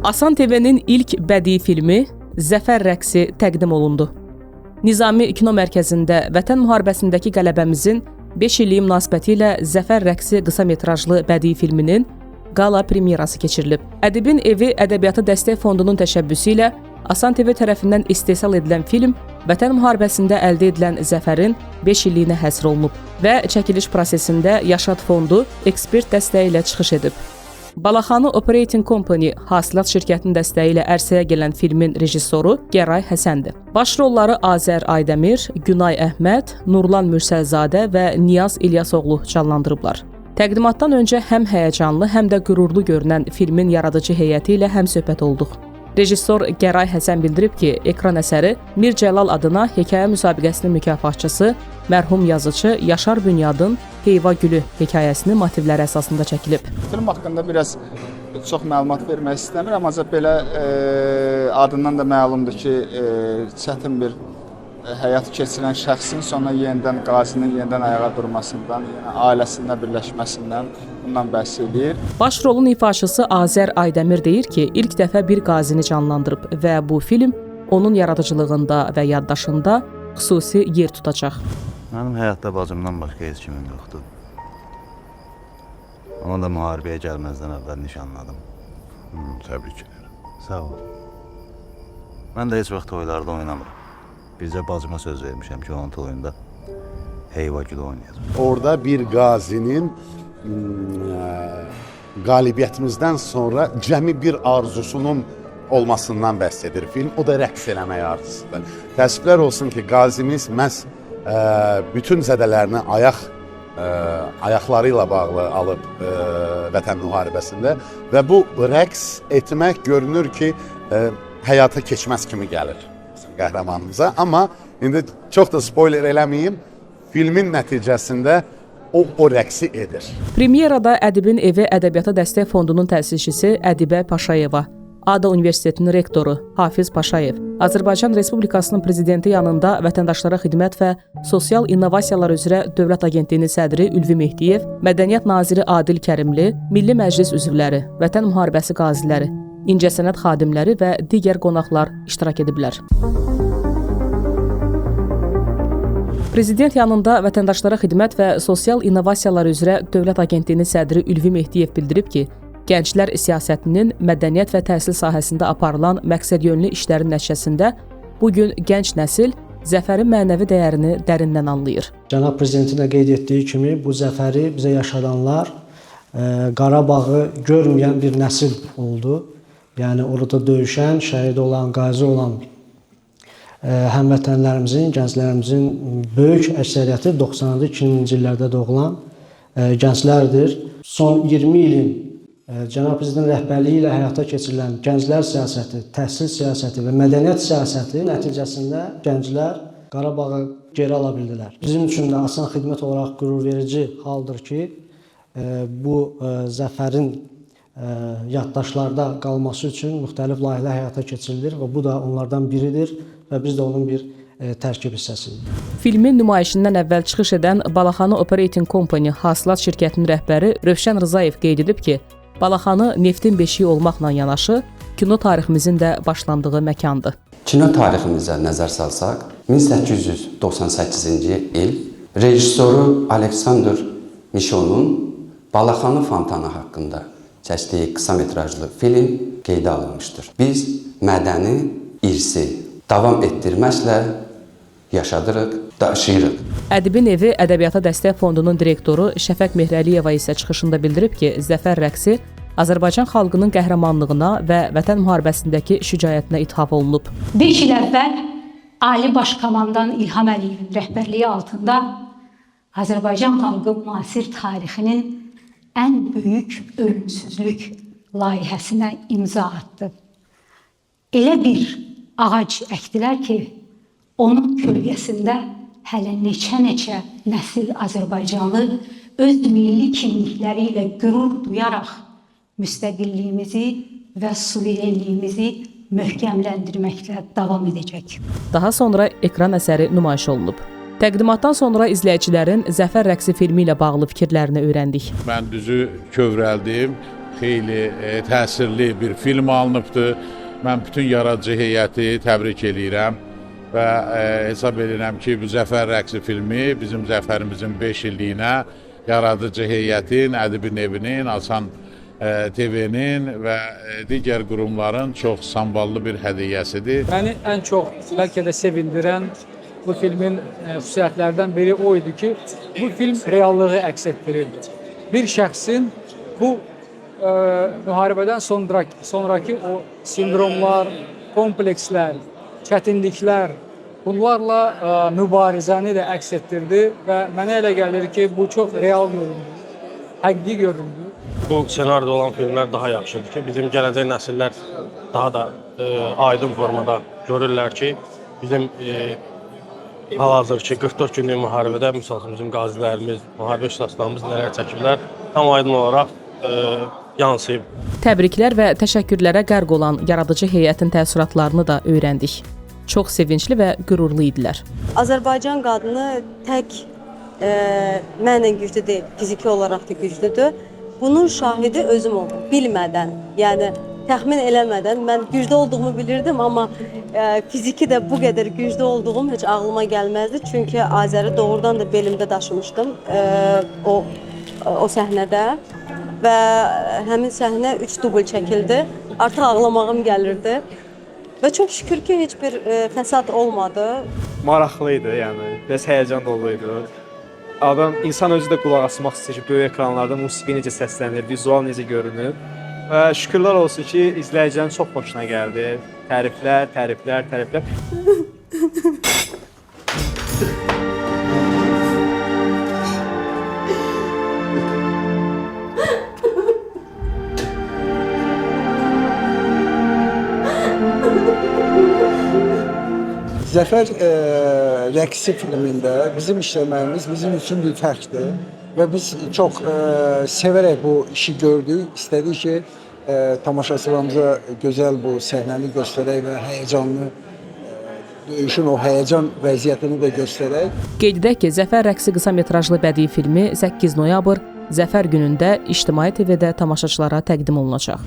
Asan TV-nin ilk bədii filmi Zəfər rəqsi təqdim olundu. Nizami Kino Mərkəzində Vətən müharibəsindəki qələbəmizin 5 illiyi münasibətilə Zəfər rəqsi qısa metrajlı bədii filminin qala premyerası keçirilib. Ədibin Evi Ədəbiyyatı Dəstək Fondunun təşəbbüsü ilə Asan TV tərəfindən istehsal edilən film Vətən müharibəsində əldə edilən zəfərin 5 illiyinə həsr olunub və çəkiliş prosesində Yaşad Fondu ekspert dəstəyi ilə çıxış edib. Balaxanı Operating Company hasilat şirkətinin dəstəyi ilə ərsəyə gələn filmin rejissoru Gəray Həsəndir. Baş rolları Azər Aydəmir, Günay Əhməd, Nurlan Mürsəlzadə və Niyaz İlyasoğlu canlandırıblar. Təqdimatdan öncə həm həyəcanlı, həm də qürurlu görünən filmin yaradıcı heyəti ilə həmsöhbət olduq. Rejissor Gəray Həsən bildirib ki, ekran əsəri Mir Cəlal adına hekayə müsabiqəsinin mükafatçısı, mərhum yazıcı Yaşar Bünyadın Heyva Gülü hekayəsinin motivləri əsasında çəkilib. Film haqqında biraz çox məlumat vermək istəmirəm, ancaq belə adından da məlumdur ki, çətin bir həyat keçirən şəxsin sonra yenidən qazinin yenidən ayağa durmasından, yəni ailəsində birləşməsindən bundan bəhs edir. Baş rolun ifaçısı Azər Aydəmir deyir ki, ilk dəfə bir qazini canlandırıb və bu film onun yaradıcılığında və yaddaşında xüsusi yer tutacaq. Mənim həyatda bacımdan başqa heç kimim yoxdur. Onu da müharibəyə gəlməzdən əvvəl nişanladım. Təbrik edirəm. Sağ ol. Mən də heç vaxt toylarda oynamıram. Bircə bacıma söz vermişəm ki, onun toyunda Heyva Gülü oynayacaq. Orada bir qazinin qalibiyyətimizdən sonra cəmi bir arzusunun olmasından bəhs edir film. O da rəqs eləmək arzusudur. Təəssüflər olsun ki, qazimiz məhz bütün zədələrini ayaqları ilə bağlı alıb Vətən müharibəsində və bu rəqs etmək görünür ki, həyata keçməz kimi gəlir qəhrəmanımıza. Amma indi çox da spoiler eləməyim, filmin nəticəsində o rəqsi edir. Premyerada Ədibin Evi Ədəbiyyatı Dəstək Fondunun təsisçisi Ədibə Paşayeva, ADA Universitetinin rektoru Hafiz Paşayev, Azərbaycan Respublikasının prezidenti yanında Vətəndaşlara Xidmət və Sosial İnnovasiyalar üzrə Dövlət Agentliyinin sədri Ülvi Mehdiyev, Mədəniyyət naziri Adil Kərimli, Milli Məclis üzvləri, Vətən müharibəsi qaziləri, incəsənət xadimləri və digər qonaqlar iştirak ediblər. Prezident yanında Vətəndaşlara Xidmət və Sosial İnnovasiyalar üzrə Dövlət Agentliyinin sədri Ülvi Mehdiyev bildirib ki, gənclər siyasətinin mədəniyyət və təhsil sahəsində aparılan məqsədyönlü işlərin nəticəsində bugün gənc nəsil zəfərin mənəvi dəyərini dərindən anlayır. Cənab Prezidentin də qeyd etdiyi kimi, bu zəfəri bizə yaşadanlar Qarabağı görməyən bir nəsil oldu. Yəni orada döyüşən, şəhid olan, qazi olan həmvətənlərimizin, gənclərimizin böyük əksəriyyəti 90-2000-ci illərdə doğulan gənclərdir. Son 20 ilin Cənab Prezidentin rəhbərliyi ilə həyata keçirilən gənclər siyasəti, təhsil siyasəti və mədəniyyət siyasəti nəticəsində gənclər Qarabağı geri ala bildilər. Bizim üçün də asan xidmət olaraq qürurverici haldır ki, bu zəfərin yaddaşlarda qalması üçün müxtəlif layihələr həyata keçirilir və bu da onlardan biridir və biz də onun bir tərkib hissəsidir. Filmin nümayişindən əvvəl çıxış edən Balaxanı Operating Company hasilat şirkətinin rəhbəri Rövşən Rzayev qeyd edib ki, Balaxanı neftin beşiyi olmaqla yanaşı, kino tariximizin də başlandığı məkandır. Kino tariximizə nəzər salsaq, 1898-ci il rejissoru Aleksandr Mişonun Balaxanı fontanı haqqında çəkdiyi qısa metrajlı film qeydə alınmışdır. Biz mədəni irsi davam etdirməklə yaşadırıq, daşıyırıq. Ədibin Evi Ədəbiyyata Dəstək Fondunun direktoru Şəfəq Mehrəliyeva isə çıxışında bildirib ki, Zəfər rəqsi Azərbaycan xalqının qəhrəmanlığına və Vətən müharibəsindəki şücaətinə ithaf olunub. 5 il əvvəl Ali Baş Komandan İlham Əliyevin rəhbərliyi altında Azərbaycan xalqı müasir tarixinin ən böyük ölümsüzlük layihəsinə imza atdı. Elə bir ağac əkdilər ki, onun kölgəsində hələ neçə nəsil Azərbaycanlı öz milli kimlikləri ilə qürur duyaraq müstəqilliyimizi və suverenliyimizi möhkəmləndirməklə davam edəcək. Daha sonra ekran əsəri nümayiş olunub. Təqdimatdan sonra izləyicilərin Zəfər rəqsi filmi ilə bağlı fikirlərini öyrəndik. Mən düzü kövrəldim. xeyli təsirli bir film alınıbdır. Mən bütün yaradıcı heyəti təbrik eləyirəm və hesab edirəm ki, bu Zəfər rəqsi filmi bizim Zəfərimizin 5 illiyinə yaradıcı heyətin, Ədəbi Nevinin, Asan TV-nin və digər qurumların çox samballı bir hədiyyəsidir. Məni ən çox bəlkə də sevindirən bu filmin xüsusiyyətlərdən biri o idi ki, bu film reallığı əks etdirirdi. Bir şəxsin bu müharibədən sonraki o sindromlar, komplekslər, çətinliklər, bunlarla mübarizəni də əks etdirdi və mənə elə gəlir ki, bu çox real göründü, həqiqi göründü. Bu senaryoda olan filmlər daha yaxşıdır ki, bizim gələcək nəsillər daha da aydın formada görürlər ki, bizim hal-hazırki 44 günlük müharibədə məsələn bizim qazilərimiz, müharibə iştirakçılarımız nələr çəkiblər, tam aydın olaraq yansıyıb. Təbriklər və təşəkkürlərə qərq olan yaradıcı heyətin təəssüratlarını da öyrəndik. Çox sevincli və qürurlu idilər. Azərbaycan qadını tək mənlə güclü deyil, fiziki olaraq da güclüdür. Bunun şahidi özüm oldum, bilmədən, yəni təxmin eləmədən. Mən güclü olduğumu bilirdim, amma fiziki də bu qədər güclü olduğum heç ağlıma gəlməzdi. Çünki Azəri doğrudan da belimdə daşımışdım o səhnədə və həmin səhnə 3 dubl çəkildi. Artıq ağlamağım gəlirdi və çox şükür ki, heç bir fəsad olmadı. Maraqlı idi, yəni biraz həyəcan dolu idi. İnsan özü də qulaq asmaq istəyir ki, böyük ekranlarda musiqi necə səslənir, vizual necə görünür. Və şükürlər olsun ki, izləyicilərin çox xoşuna gəldi. Təriflər, təriflər, təriflər. Zəfər rəqsi filmində bizim işləməyimiz bizim üçün bir fərqdir və biz çox sevərək bu işi gördük. İstədik ki, tamaşaçılarımıza gözəl bu səhnəni göstərək və həyəcanlı döyüşün o həyəcan vəziyyətini də göstərək. Qeyd edək ki, Zəfər rəqsi qısa metrajlı bədii filmi 8 noyabr Zəfər günündə İctimai TV-də tamaşaçılara təqdim olunacaq.